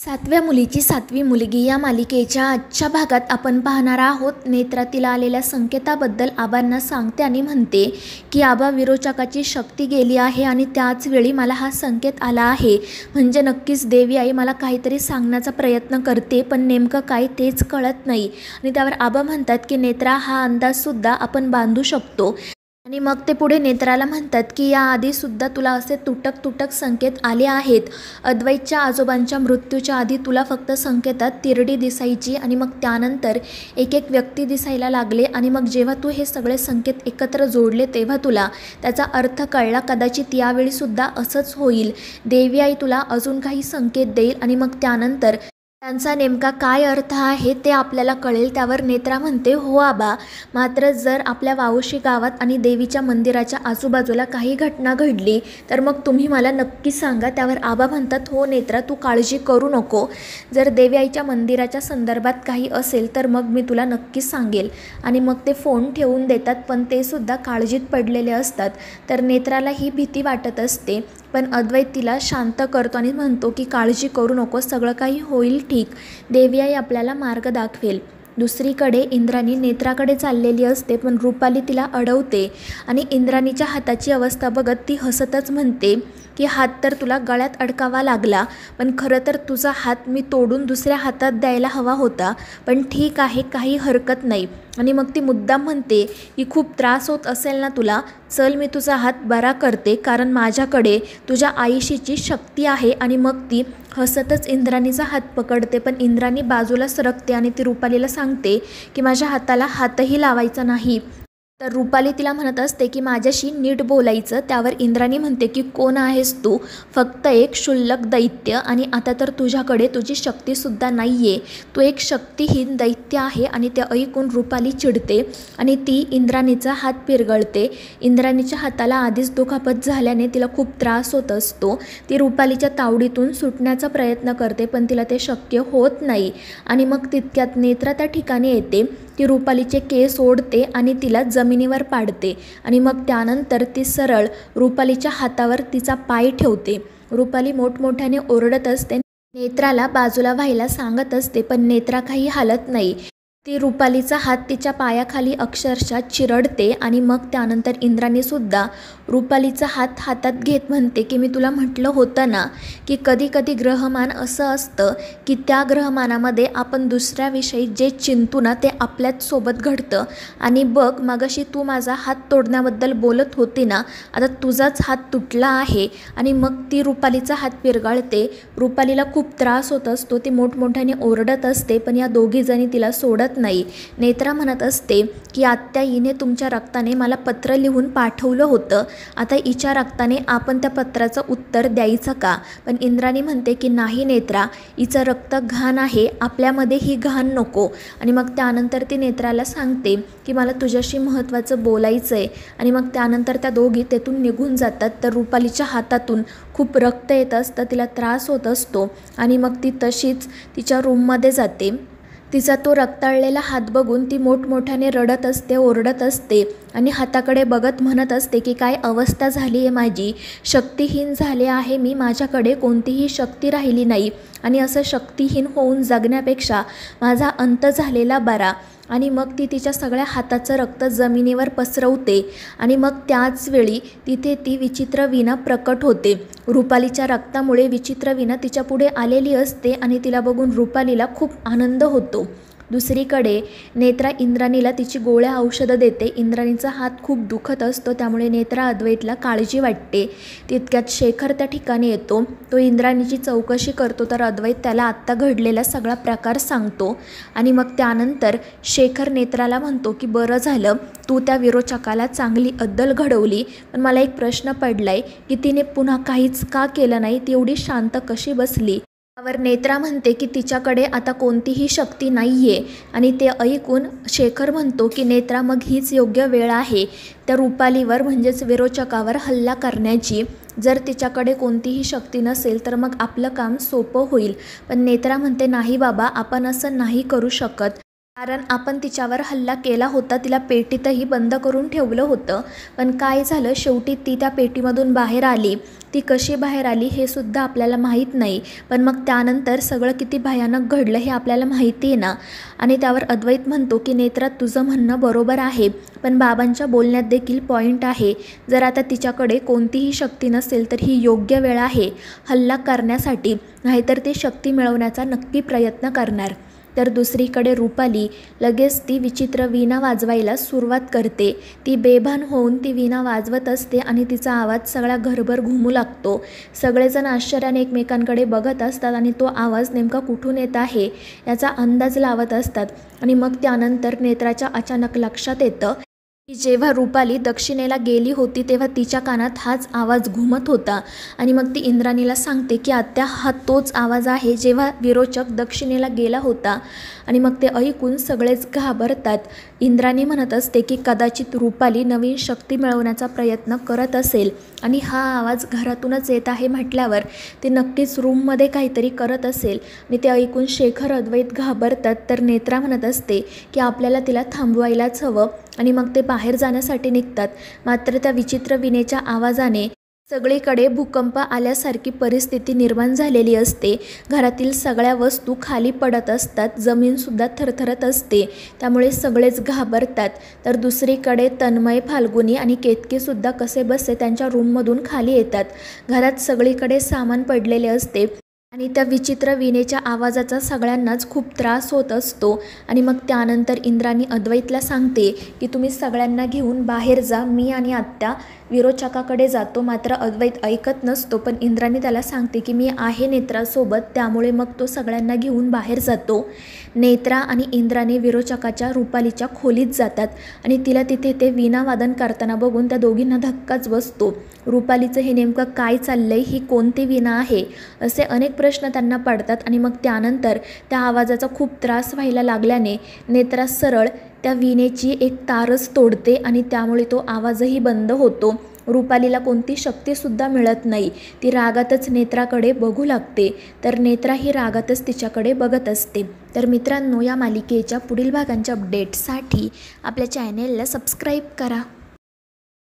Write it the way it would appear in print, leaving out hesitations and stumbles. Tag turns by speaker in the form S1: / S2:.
S1: सातव्या मुलीची सातवी मुलगी या मालिकेच्या आजच्या भागात आपण पाहणार आहोत. नेत्रा तिला आलेल्या संकेताबद्दल आबांना सांगते आणि म्हणते की आबा, विरोचकाची शक्ती गेली आहे आणि त्याच वेळी मला हा संकेत आला आहे. म्हणजे नक्कीच देवी आई मला काहीतरी सांगण्याचा प्रयत्न करते, पण नेमकं काय तेच कळत नाही. आणि त्यावर आबा म्हणतात की नेत्रा, हा अंदाजसुद्धा आपण बांधू शकतो. आणि मग ते पुढे नेत्राला म्हणतात की याआधीसुद्धा तुला असे तुटक तुटक संकेत आले आहेत. अद्वैतच्या आजोबांच्या मृत्यूच्या आधी तुला फक्त संकेतात तिरडी दिसायची आणि मग त्यानंतर एक एक व्यक्ती दिसायला लागले आणि मग जेव्हा तू हे सगळे संकेत एकत्र जोडले तेव्हा तुला त्याचा अर्थ कळला. कदाचित यावेळीसुद्धा असंच होईल. देवी आई तुला अजून काही संकेत देईल आणि मग त्यानंतर त्यांचा नेमका काय अर्थ आहे ते आपल्याला कळेल. त्यावर नेत्रा म्हणते, हो आबा, मात्र जर आपल्या वावशी गावात आणि देवीच्या मंदिराच्या आजूबाजूला काही घटना घडली तर मग तुम्ही मला नक्की सांगा. त्यावर आबा म्हणतात, हो नेत्रा, तू काळजी करू नको. जर देवी आईच्या मंदिराच्या संदर्भात काही असेल तर मग मी तुला नक्की सांगेल. आणि मग ते फोन ठेवून देतात, पण ते सुद्धा काळजीत पडलेले असतात. तर नेत्राला ही भीती वाटत असते, पण अद्वैत तिला शांत करतो आणि म्हणतो की काळजी करू नको, सगळं काही होईल ठीक. देवी आई आपल्याला मार्ग दाखवेल. दुसरीकडे इंद्राणी नेत्राकडे चाललेली असते, पण रुपाली तिला अडवते आणि इंद्राणीच्या हाताची अवस्था बघत ती हसतच म्हणते की हात तर तुला गळ्यात अडकावा लागला, पण खरं तर तुझा हात मी तोडून दुसऱ्या हातात द्यायला हवा होता, पण ठीक आहे, काही हरकत नाही. आणि मग ती मुद्दाम म्हणते की खूप त्रास होत असेल ना तुला, चल मी तुझा हात बरा करते, कारण माझ्याकडे तुझ्या आईशीची शक्ती आहे. आणि मग ती हसतच इंद्राणीचा हात पकडते, पण इंद्राणी बाजूला सरकते आणि ती रुपालीला सांगते की माझ्या हाताला हातही लावायचा नाही. तर रुपाली तिला म्हणत असते की माझ्याशी नीट बोलायचं. त्यावर इंद्राणी म्हणते की कोण आहेस तू? फक्त एक क्षुल्लक दैत्य, आणि आता तर तुझ्याकडे तुझी शक्तीसुद्धा नाही आहे. तू एक शक्तिहीन दैत्य आहे. आणि ते ऐकून रुपाली चिडते आणि ती इंद्राणीचा हात पिरगळते. इंद्राणीच्या हाताला आधीच दुखापत झाल्याने तिला खूप त्रास होत असतो. ती रुपालीच्या तावडीतून सुटण्याचा प्रयत्न करते, पण तिला ते शक्य होत नाही. आणि मग तितक्यात नेत्रा त्या ठिकाणी येते. ती रुपालीचे केस ओढते आणि तिला जमिनीवर पाडते आणि मग त्यानंतर ती सरळ रुपालीच्या हातावर तिचा पाय ठेवते. रुपाली मोठमोठ्याने ओरडत असते, नेत्राला बाजूला व्हायला सांगत असते, पण नेत्रा काही हालत नाही. ती रुपालीचा हात तिच्या पायाखाली अक्षरशः चिरडते. आणि मग त्यानंतर इंद्राणीसुद्धा रुपालीचा हात हातात घेत म्हणते की मी तुला म्हटलं होतं ना की कधी कधी ग्रहमान असं असतं की त्या ग्रहमानामध्ये आपण दुसऱ्याविषयी जे चिंतू ना ते आपल्याच सोबत घडतं. आणि बघ, मगाशी तू माझा हात तोडण्याबद्दल बोलत होती ना, आता तुझाच हात तुटला आहे. आणि मग ती रुपालीचा हात पिरगाळते. रुपालीला खूप त्रास होत असतो. ती मोठमोठ्याने ओरडत असते, पण या दोघीजणी तिला सोडत नाही. नेत्रा म्हणत असते की आत्या, हिने तुमच्या रक्ताने मला पत्र लिहून पाठवलं होतं, आता हिच्या रक्ताने आपण त्या पत्राचं उत्तर द्यायचं का? पण इंद्राणी म्हणते की नाही नेत्रा, हिचं रक्त घाण आहे, आपल्यामध्ये ही घाण नको. आणि मग त्यानंतर ती नेत्राला सांगते की मला तुझ्याशी महत्त्वाचं बोलायचं आहे. आणि मग त्यानंतर त्या दोघी तेथून निघून जातात. तर रुपालीच्या हातातून खूप रक्त येत असतं, तिला त्रास होत असतो. आणि मग ती तशीच तिच्या रूममध्ये जाते. तिचा तो रक्ताळलेला हात बघून ती मोठमोठ्याने रडत असते, ओरडत असते आणि हाताकडे बघत म्हणत असते की काय अवस्था झाली आहे माझी, शक्तिहीन झाले आहे मी, माझ्याकडे कोणतीही शक्ती राहिली नाही. आणि असं शक्तिहीन होऊन जगण्यापेक्षा माझा अंत झालेला बरा. आणि मग ती तिच्या सगळ्या हाताचं रक्त जमिनीवर पसरवते. आणि मग त्याच वेळी तिथे ती विचित्र वीणा प्रकट होते. रुपालीच्या रक्तामुळे विचित्र वीणा तिच्या पुढे आलेली असते आणि तिला बघून रुपालीला खूप आनंद होतो. दुसरीकडे नेत्रा इंद्राणीला तिची गोळ्या औषधं देते. इंद्राणीचा हात खूप दुखत असतो, त्यामुळे नेत्रा अद्वैतला काळजी वाटते. तितक्यात शेखर त्या ठिकाणी येतो. तो इंद्राणीची चौकशी करतो, तर अद्वैत त्याला आत्ता घडलेला सगळा प्रकार सांगतो. आणि मग त्यानंतर शेखर नेत्राला म्हणतो की बरं झालं तू त्या विरोचकाला चांगली अद्दल घडवली, पण मला एक प्रश्न पडलाय की तिने पुन्हा काहीच का केलं नाही, ती एवढी शांत कशी बसली? त्यावर नेत्रा म्हणते की तिच्याकडे आता कोणतीही शक्ती नाही आहे. आणि ते ऐकून शेखर म्हणतो की नेत्रा, मग हीच योग्य वेळ आहे त्या रुपालीवर म्हणजेच विरोचकावर हल्ला करण्याची. जर तिच्याकडे कोणतीही शक्ती नसेल तर मग आपलं काम सोपं होईल. पण नेत्रा म्हणते नाही बाबा, आपण असं नाही करू शकत. कारण आपण तिच्यावर हल्ला केला होता, तिला पेटीतही बंद करून ठेवलं होतं. पण काय झालं, शेवटी ती त्या पेटीमधून बाहेर आली. ती कशी बाहेर आली हे सुद्धा आपल्याला माहीत नाही. पण मग त्यानंतर सगळं किती भयानक घडलं हे आपल्याला माहिती आहे ना. आणि त्यावर अद्वैत म्हणतो की नेत्रा, तुझं म्हणणं बरोबर आहे, पण बाबांच्या बोलण्यात देखील पॉईंट आहे. जर आता तिच्याकडे कोणतीही शक्ती नसेल तर ही योग्य वेळ आहे हल्ला करण्यासाठी, नाहीतर ती शक्ती मिळवण्याचा नक्की प्रयत्न करणार. तर दुसरीकडे रुपाली लगेच ती विचित्र वीणा वाजवायला सुरुवात करते. ती बेभान होऊन ती वीणा वाजवत असते आणि तिचा आवाज सगळा घरभर घुमू लागतो. सगळेजण आश्चर्याने एकमेकांकडे बघत असतात आणि तो आवाज नेमका कुठून येत आहे याचा अंदाज लावत असतात. आणि मग त्यानंतर नेत्राच्या अचानक लक्षात येतं की जेव्हा रुपाली दक्षिणेला गेली होती तेव्हा तिच्या कानात हाच आवाज घुमत होता. आणि मग ती इंद्राणीला सांगते की आत्या, हा तोच आवाज आहे जेव्हा विरोचक दक्षिणेला गेला होता. आणि मग ते ऐकून सगळेच घाबरतात. इंद्राणी म्हणत असते की कदाचित रुपाली नवीन शक्ती मिळवण्याचा प्रयत्न करत असेल आणि हा आवाज घरातूनच येत आहे म्हटल्यावर ते नक्कीच रूममध्ये काहीतरी करत असेल. आणि ते ऐकून शेखर, अद्वैत घाबरतात. तर नेत्रा म्हणत असते की आपल्याला तिला थांबवायलाच हवं. आणि मग ते बाहेर जाण्यासाठी निघतात. मात्र त्या विचित्र वीणेच्या आवाजाने सगळीकडे भूकंप आल्यासारखी परिस्थिती निर्माण झालेली असते. घरातील सगळ्या वस्तू खाली पडत असतात, जमीनसुद्धा थरथरत असते. त्यामुळे सगळेच घाबरतात. तर दुसरीकडे तन्मय, फाल्गुनी आणि केतकीसुद्धा कसे बसे त्यांच्या रूममधून खाली येतात. घरात सगळीकडे सामान पडलेले असते आणि त्या विचित्र वीणेच्या आवाजाचा सगळ्यांनाच खूप त्रास होत असतो. आणि मग त्यानंतर इंद्राणी अद्वैतला सांगते की तुम्ही सगळ्यांना घेऊन बाहेर जा, मी आणि आत्या विरोचकाकडे जातो. मात्र अद्वैत ऐकत नसतो. पण इंद्राणी त्याला सांगते की मी आहे नेत्रासोबत, त्यामुळे मग तो सगळ्यांना घेऊन बाहेर जातो. नेत्रा आणि इंद्राणी विरोचकाच्या रुपालीच्या खोलीत जातात आणि तिला तिथे ते वीणावादन करताना बघून त्या दोघींना धक्काच बसतो. रुपालीचं हे नेमकं काय चाललंय, ही कोणती वीणा आहे, असे अनेक प्रश्न त्यांना पडतात. आणि मग त्यानंतर त्या आवाजाचा खूप त्रास व्हायला लागल्याने नेत्रा सरळ त्या वीणेची एक तारच तोडते आणि त्यामुळे तो आवाजही बंद होतो. रुपालीला कोणती शक्तीसुद्धा मिळत नाही. ती रागातच नेत्राकडे बघू लागते. तर नेत्रा ही रागातच तिच्याकडे बघत असते. तर मित्रांनो, या मालिकेच्या पुढील भागांच्या अपडेट्ससाठी आपल्या चॅनेलला सबस्क्राईब करा.